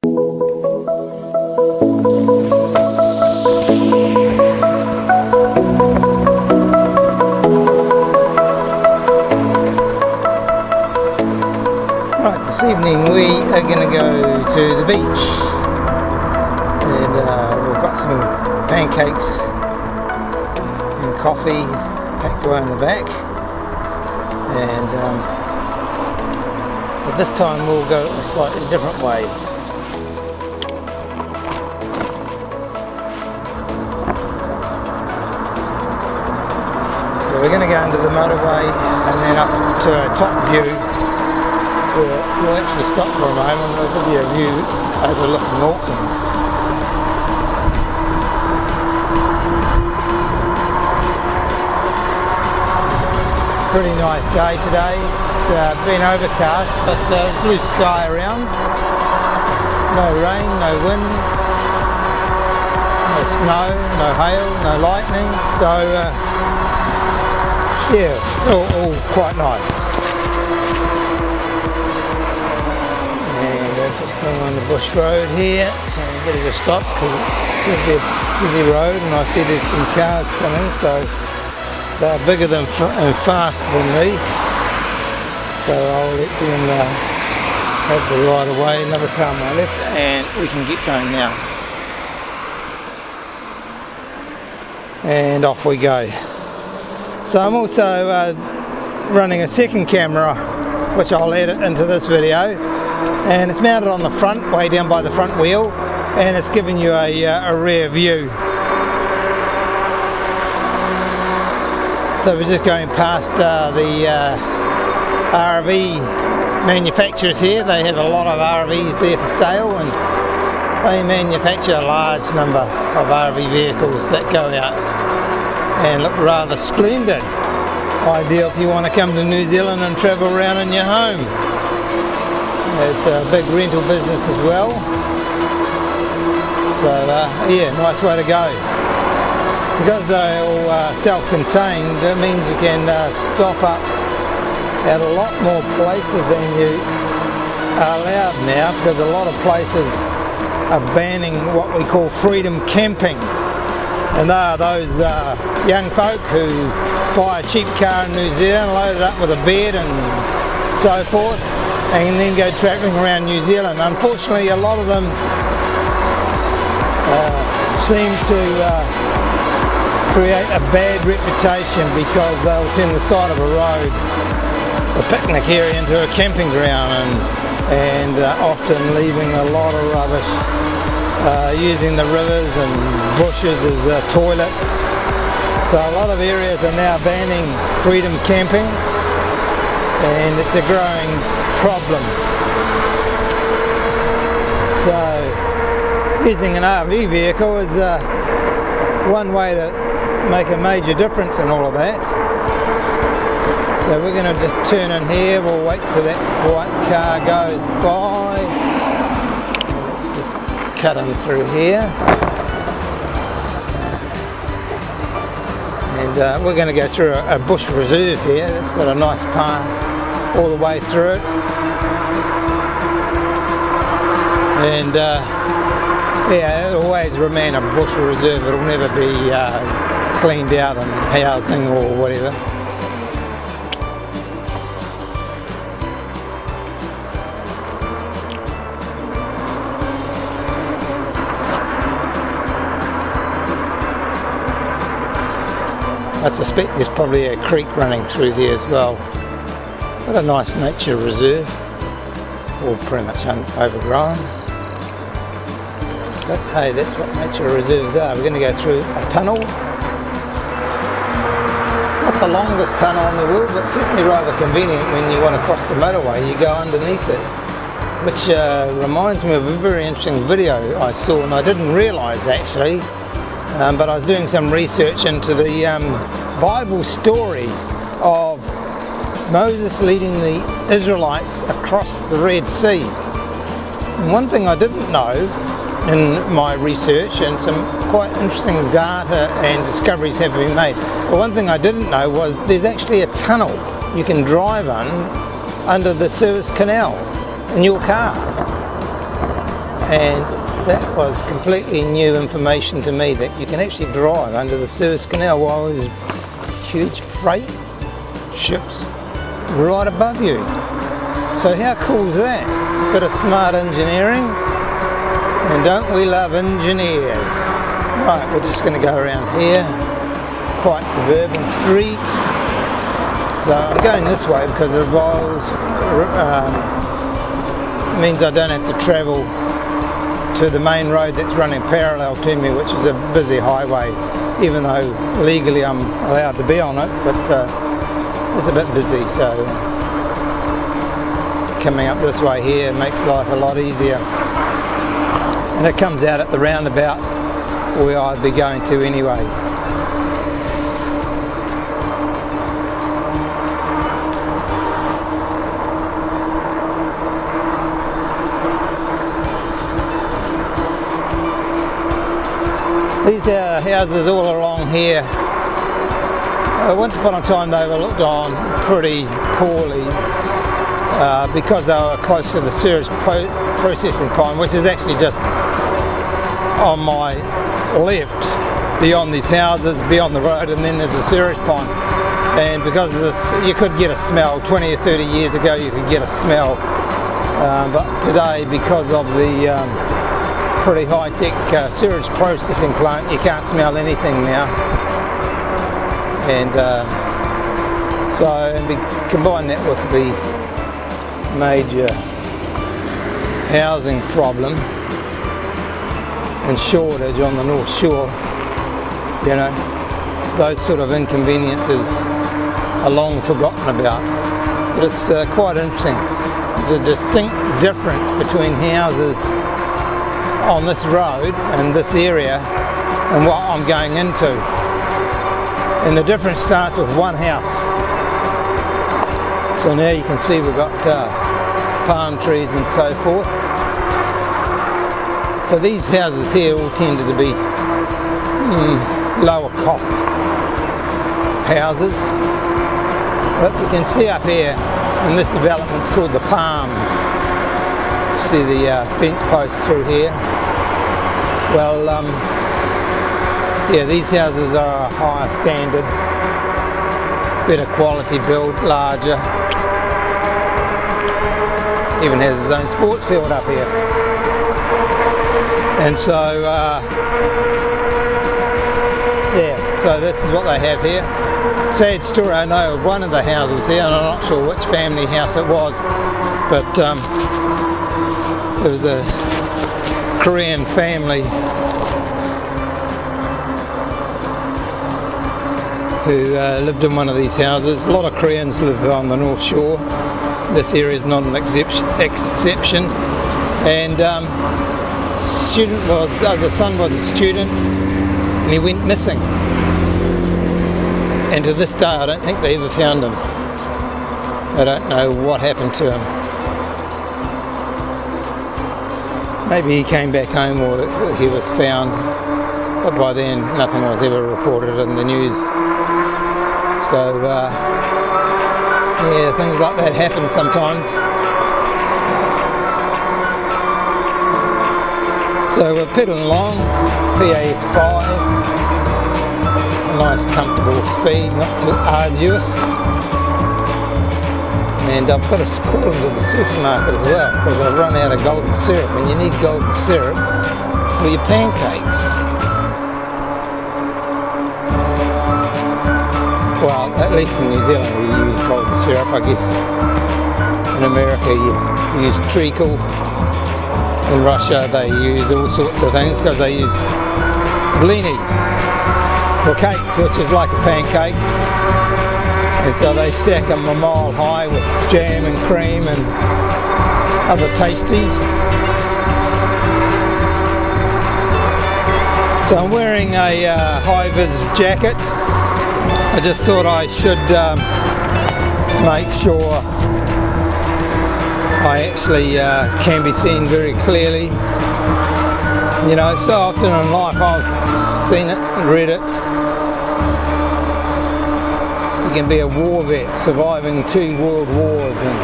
Right, this evening we are going to go to the beach, and we've got some pancakes and coffee packed away in the back, and but this time we'll go a slightly different way. So we're going to go into the motorway and then up to a top view. We'll actually stop for a moment and we'll give you a view overlooking Auckland. Pretty nice day today. It's been overcast, but blue sky around. No rain, no wind, no snow, no hail, no lightning. So yeah, all quite nice. Just going on the bush road here, so I'm going to stop because it's a busy road and I see there's some cars coming, so they're bigger and faster than me, so I'll let them have the right of way. Another car on my left and we can get going now. And off we go. So I'm also running a second camera which I'll edit into this video. And it's mounted on the front, way down by the front wheel, and it's giving you a rear view. So we're just going past the RV manufacturers here. They have a lot of RVs there for sale, and they manufacture a large number of RV vehicles that go out and look rather splendid. Ideal if you want to come to New Zealand and travel around in your home. It's a big rental business as well, so yeah, nice way to go. Because they're all self-contained, that means you can stop up at a lot more places than you are allowed now, because a lot of places are banning what we call freedom camping, and they are those young folk who buy a cheap car in New Zealand, load it up with a bed and so forth, and then go travelling around New Zealand. Unfortunately, a lot of them seem to create a bad reputation because they'll turn the side of a road, a picnic area, into a camping ground, and often leaving a lot of rubbish, using the rivers and bushes as toilets. So a lot of areas are now banning freedom camping, and it's a growing problem. So using an RV vehicle is one way to make a major difference in all of that. So we're going to just turn in here. We'll wait till that white car goes by. Let's just cut in through here, and we're going to go through a bush reserve here. It's got a nice path all the way through it, and yeah, it'll always remain a bush reserve. It'll never be cleaned out and housing or whatever. I suspect there's probably a creek running through there as well. What a nice nature reserve, all pretty much overgrown. But hey, that's what nature reserves are. We're going to go through a tunnel. Not the longest tunnel in the world, but certainly rather convenient when you want to cross the motorway. You go underneath it, which reminds me of a very interesting video I saw, and I didn't realise actually, but I was doing some research into the Bible story of Moses leading the Israelites across the Red Sea. And one thing I didn't know in my research, and some quite interesting data and discoveries have been made, but one thing I didn't know was there's actually a tunnel you can drive on under the Suez Canal in your car. and that was completely new information to me, that you can actually drive under the Suez Canal while there's huge freight ships right above you. So how cool is that? Bit of smart engineering, and don't we love engineers? Right, we're just going to go around here, quite suburban street. So I'm going this way because it means I don't have to travel to the main road that's running parallel to me, which is a busy highway, even though legally I'm allowed to be on it, but it's a bit busy, so coming up this way here makes life a lot easier. And it comes out at the roundabout where I'd be going to anyway. These houses all along here, once upon a time they were looked on pretty poorly because they were close to the sewage processing pond, which is actually just on my left, beyond these houses, beyond the road, and then there's a sewage pond. And because of this, you could get a smell. 20 or 30 years ago you could get a smell, but today, because of the pretty high-tech sewage processing plant, you can't smell anything now. And combine that with the major housing problem and shortage on the North Shore, you know, those sort of inconveniences are long forgotten about. But it's quite interesting. There's a distinct difference between houses on this road and this area and what I'm going into. And the difference starts with one house. So now you can see we've got palm trees and so forth. So these houses here all tended to be lower cost houses. But you can see up here, and this development's called the Palms. See the fence posts through here. Well, yeah, these houses are a higher standard, better quality build, larger. Even has its own sports field up here. And so, yeah, so this is what they have here. Sad story, I know of one of the houses here, and I'm not sure which family house it was, but it was a Korean family who lived in one of these houses. A lot of Koreans live on the North Shore. This area is not an exception. And the son was a student, and he went missing. And to this day, I don't think they ever found him. I don't know what happened to him. Maybe he came back home or he was found, but by then nothing was ever reported in the news. So yeah, things like that happen sometimes. So we're pedaling along, PAS5, a nice comfortable speed, not too arduous. And I've got to call into the supermarket as well because I've run out of golden syrup, and you need golden syrup for your pancakes. Well, at least in New Zealand we use golden syrup. I guess in America you use treacle. In Russia they use all sorts of things because they use blini for cakes, which is like a pancake. And so they stack them a mile high with jam and cream and other tasties. So I'm wearing a high-vis jacket. I just thought I should make sure I actually can be seen very clearly. You know, so often in life I've seen it and read it. You can be a war vet, surviving 2 world wars, and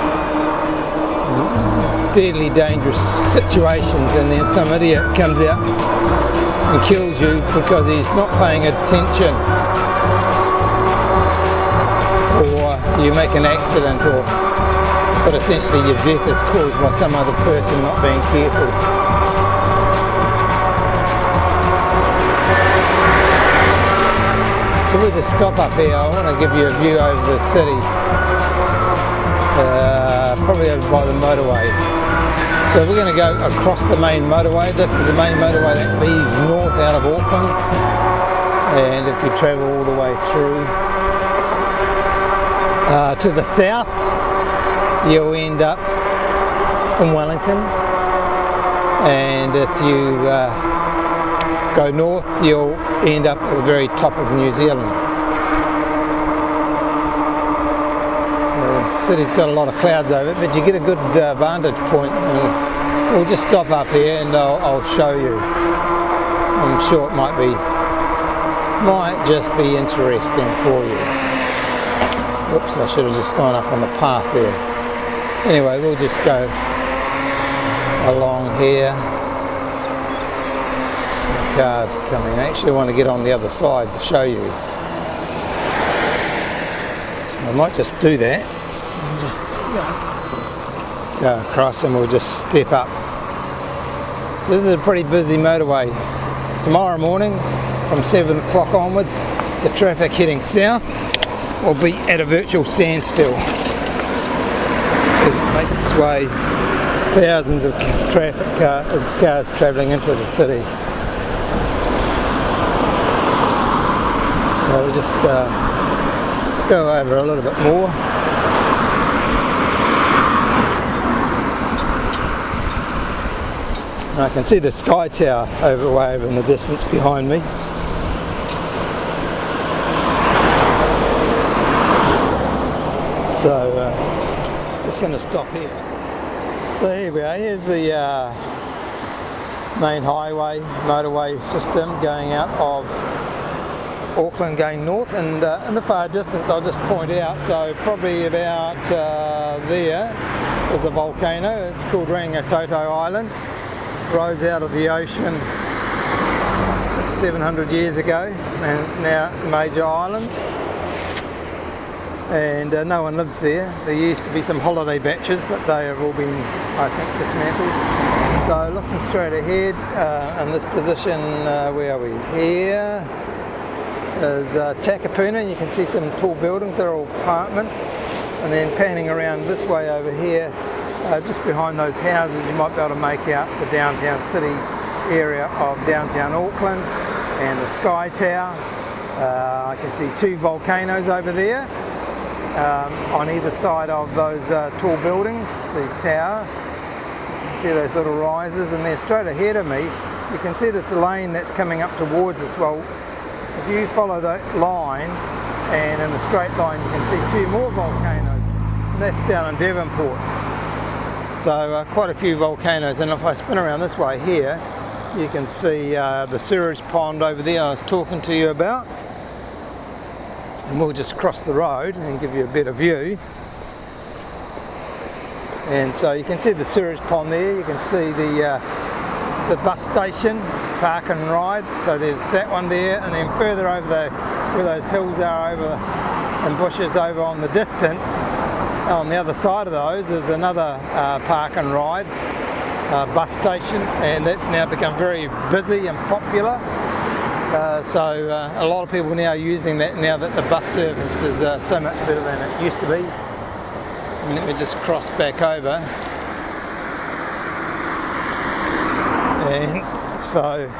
deadly dangerous situations, and then some idiot comes out and kills you because he's not paying attention, or you make an accident, but essentially your death is caused by some other person not being careful. So we'll just stop up here. I want to give you a view over the city, probably over by the motorway. So we're going to go across the main motorway. This is the main motorway that leads north out of Auckland, and if you travel all the way through to the south, you'll end up in Wellington, and if you go north, you'll end up at the very top of New Zealand. So the city's got a lot of clouds over it, but you get a good vantage point. And we'll just stop up here and I'll show you. I'm sure it might just be interesting for you. Whoops, I should have just gone up on the path there. Anyway, we'll just go along here. Some cars coming. I actually want to get on the other side to show you. So I might just do that. And just go across and we'll just step up. So this is a pretty busy motorway. Tomorrow morning from 7 o'clock onwards, the traffic heading south will be at a virtual standstill as it makes its way, thousands of cars travelling into the city. So we'll just go over a little bit more. And I can see the Sky Tower way over in the distance behind me. So just going to stop here. So here we are. Here's the main highway, motorway system going out of Auckland going north, and in the far distance I'll just point out, so probably about there is a volcano. It's called Rangitoto Island. Rose out of the ocean 700 years ago, and now it's a major island, and no one lives there. There used to be some holiday batches, but they have all been, I think, dismantled. So looking straight ahead, in this position, where are we? Here is Takapuna. You can see some tall buildings. They're all apartments, and then panning around this way over here, just behind those houses, you might be able to make out the downtown city area of downtown Auckland and the Sky Tower. I can see two volcanoes over there on either side of those tall buildings, the tower. You can see those little rises, and then straight ahead of me you can see this lane that's coming up towards us. Well, if you follow that line, and in a straight line you can see two more volcanoes, and that's down in Devonport. So quite a few volcanoes, and if I spin around this way here, you can see the sewage pond over there I was talking to you about. And we'll just cross the road and give you a better view. And so you can see the sewage pond there, you can see the bus station, park and ride. So there's that one there, and then further over where those hills are over and bushes over on the distance, on the other side of those is another park and ride bus station, and that's now become very busy and popular. So a lot of people now are using that now that the bus service is so much better than it used to be. And let me just cross back over. And so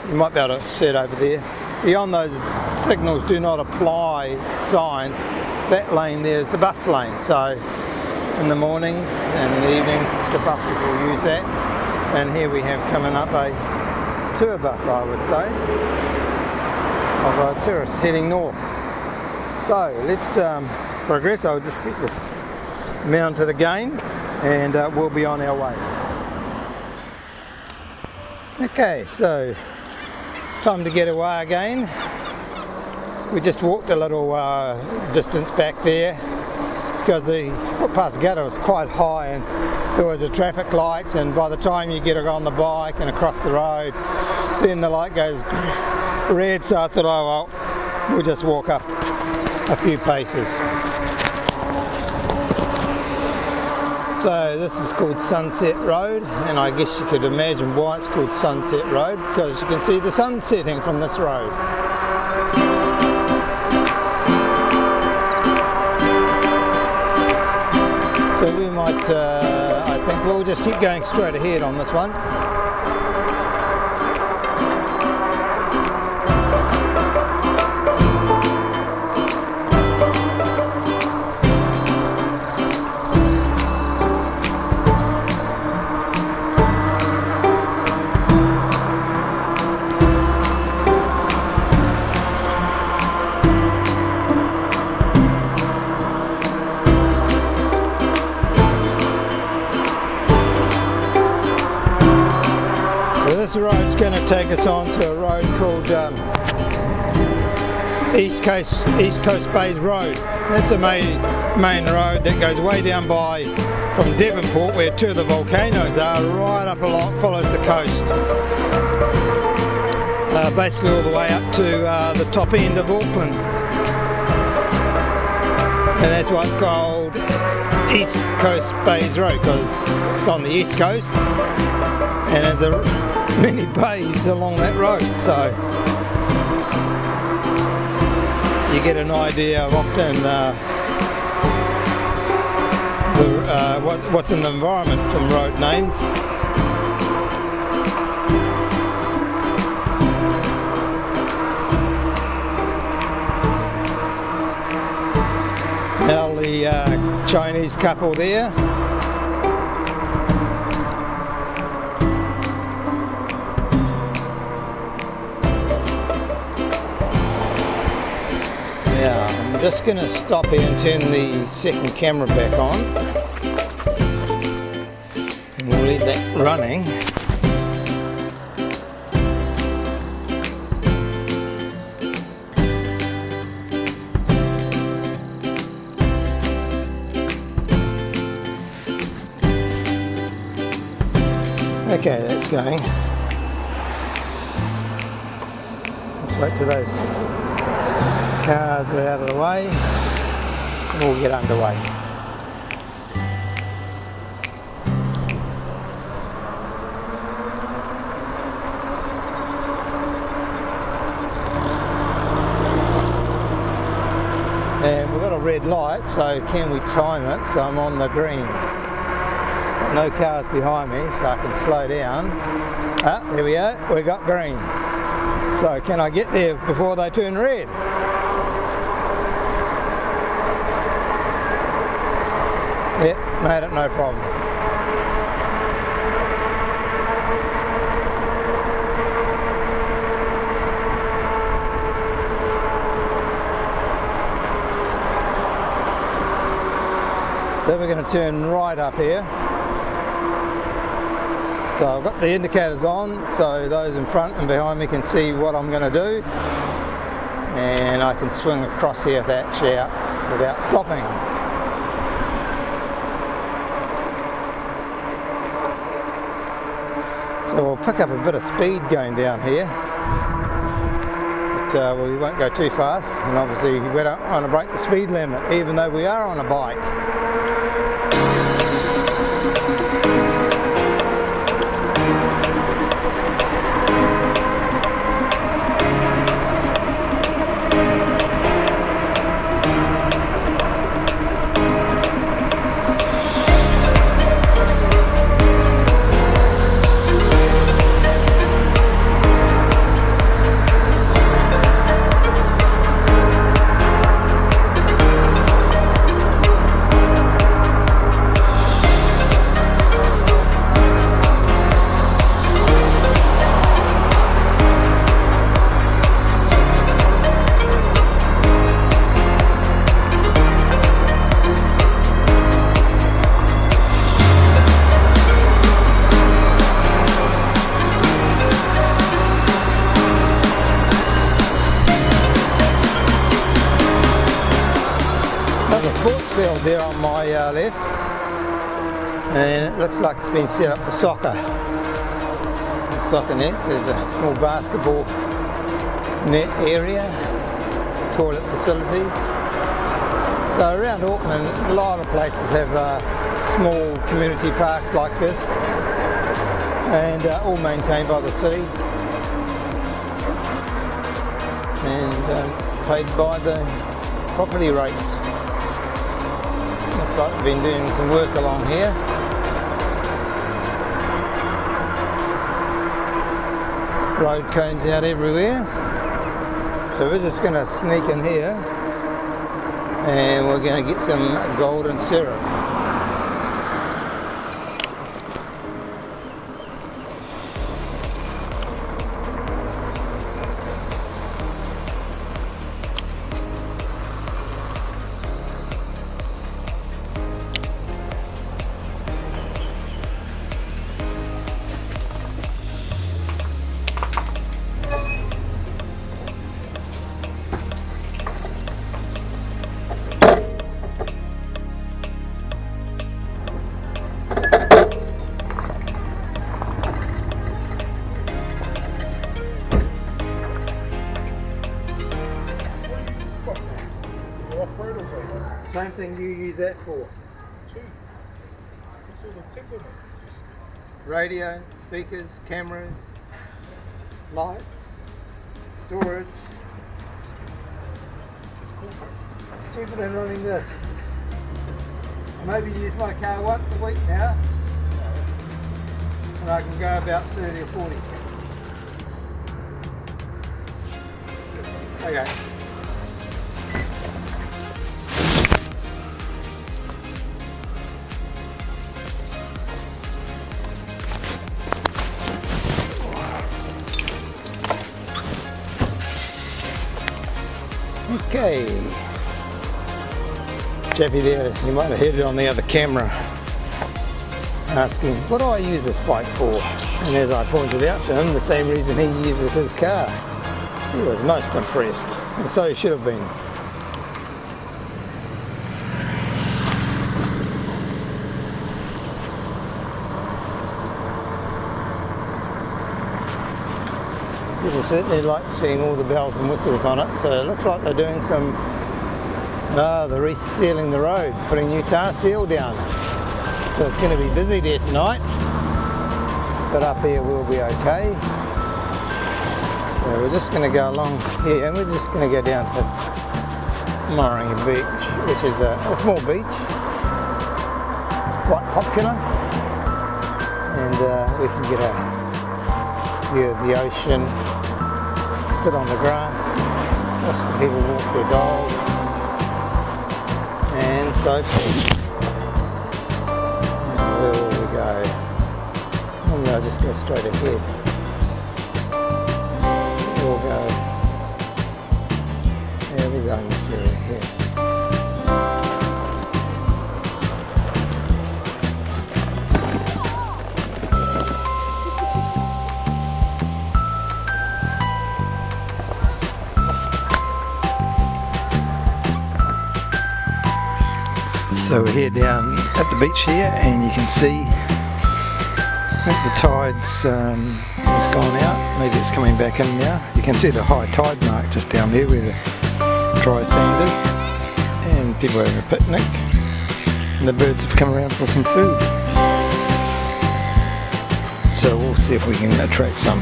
you might be able to see it over there. Beyond those signals do not apply signs, that lane there is the bus lane. So in the mornings and in the evenings the buses will use that. And here we have coming up a tour bus, I would say, of tourists heading north. So let's progress. I'll just get this mounted again, and we'll be on our way. Okay, so time to get away again. We just walked a little distance back there because the footpath together was quite high and there was a traffic lights, and by the time you get on the bike and across the road, then the light goes red. So I thought, oh well, we'll just walk up a few paces. So this is called Sunset Road, and I guess you could imagine why it's called Sunset Road, because you can see the sun setting from this road. So we might, I think we'll just keep going straight ahead on this one. This road's going to take us on to a road called East Coast Bays Road. That's a main road that goes way down by from Devonport, where two of the volcanoes are, right up along, follows the coast. Basically all the way up to the top end of Auckland. And that's why it's called East Coast Bays Road, because it's on the east coast and there's many bays along that road, so you get an idea of often what's in the environment from road names. Now the Chinese couple there. I'm just going to stop here and turn the second camera back on, and we'll leave that running. Okay, that's going. Let's wait till those cars are out of the way and we'll get underway. And we've got a red light, so can we time it? So I'm on the green. Got no cars behind me, so I can slow down. Ah, there we go, we got green. So can I get there before they turn red? Yep, made it, no problem. So we're going to turn right up here. So I've got the indicators on, so those in front and behind me can see what I'm going to do. And I can swing across here without stopping. So we'll pick up a bit of speed going down here, but we won't go too fast, and obviously we don't want to break the speed limit even though we are on a bike. there on my left, and it looks like it's been set up for soccer. Soccer nets. There's a small basketball net area, toilet facilities. So around Auckland, a lot of places have small community parks like this, and all maintained by the city and paid by the property rates. Looks like we've been doing some work along here. Road cones out everywhere. So we're just going to sneak in here and we're going to get some golden syrup. Same thing you use that for? Radio, speakers, cameras, lights, storage. It's cheaper than running this. Maybe use my car once a week now, and I can go about 30 or 40. Okay. Okay, Jeffy there, you might have heard it on the other camera, asking, what do I use this bike for? And as I pointed out to him, the same reason he uses his car. He was most impressed, and so he should have been. People certainly like seeing all the bells and whistles on it, so it looks like they're doing some, they're resealing the road, putting new tar seal down. So it's going to be busy there tonight, but up here we'll be okay. So we're just going to go along here and we're just going to go down to Motorbike Beach, which is a small beach. It's quite popular, and we can get a view of the ocean, sit on the grass, watch the people walk their dogs, and so forth. And where will we go? Maybe I'll just go straight ahead. We'll go, there we go in this area here. So we're here down at the beach here, and you can see that the tide's has gone out. Maybe it's coming back in now. You can see the high tide mark just down there where the dry sand is, and people are having a picnic, and the birds have come around for some food. So we'll see if we can attract some.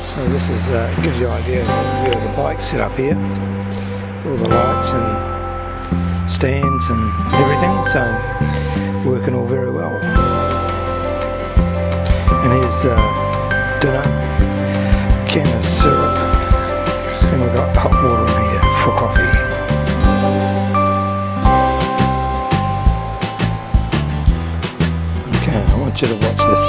So this is gives you an idea of where the bike's set up here, all the lights and stands and everything, so working all very well. And here's dinner, can of syrup, and we've got hot water in here for coffee. Okay, I want you to watch this.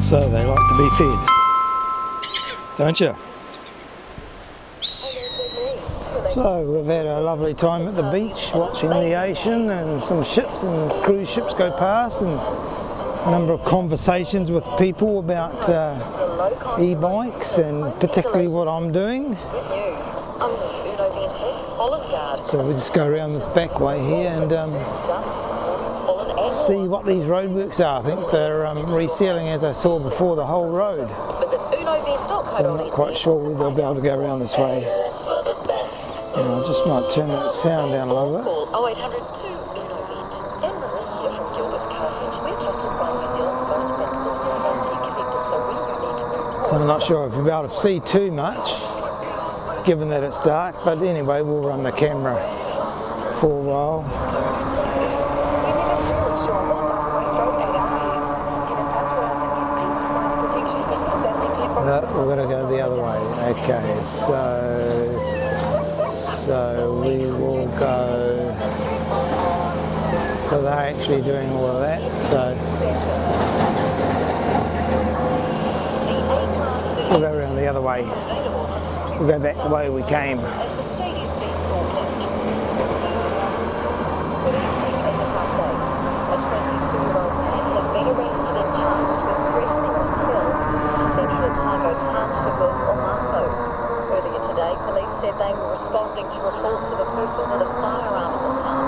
So they like to be fed, don't you? So we've had a lovely time at the beach, watching the ocean and some ships and cruise ships go past, and a number of conversations with people about e-bikes and particularly what I'm doing. So we just go around this back way here and see what these roadworks are. I think they're resealing, as I saw before, the whole road. So I'm not quite sure whether they'll be able to go around this way. And I just might turn that sound down a little bit. So I'm not sure if you'll be able to see too much, given that it's dark, but anyway, we'll run the camera for a while. We're going to go the other way. Okay, so we will go. So they're actually doing all of that. So we'll go around the other way. We'll go back the way we came. A 22-year-old man has been arrested and charged with threatening to kill in Central Otago township of Omako. Earlier today, police said they were responding to reports of a person with a firearm in the town.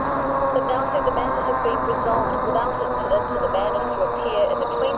They've now said the matter has been resolved without incident and the man is to appear in the Queen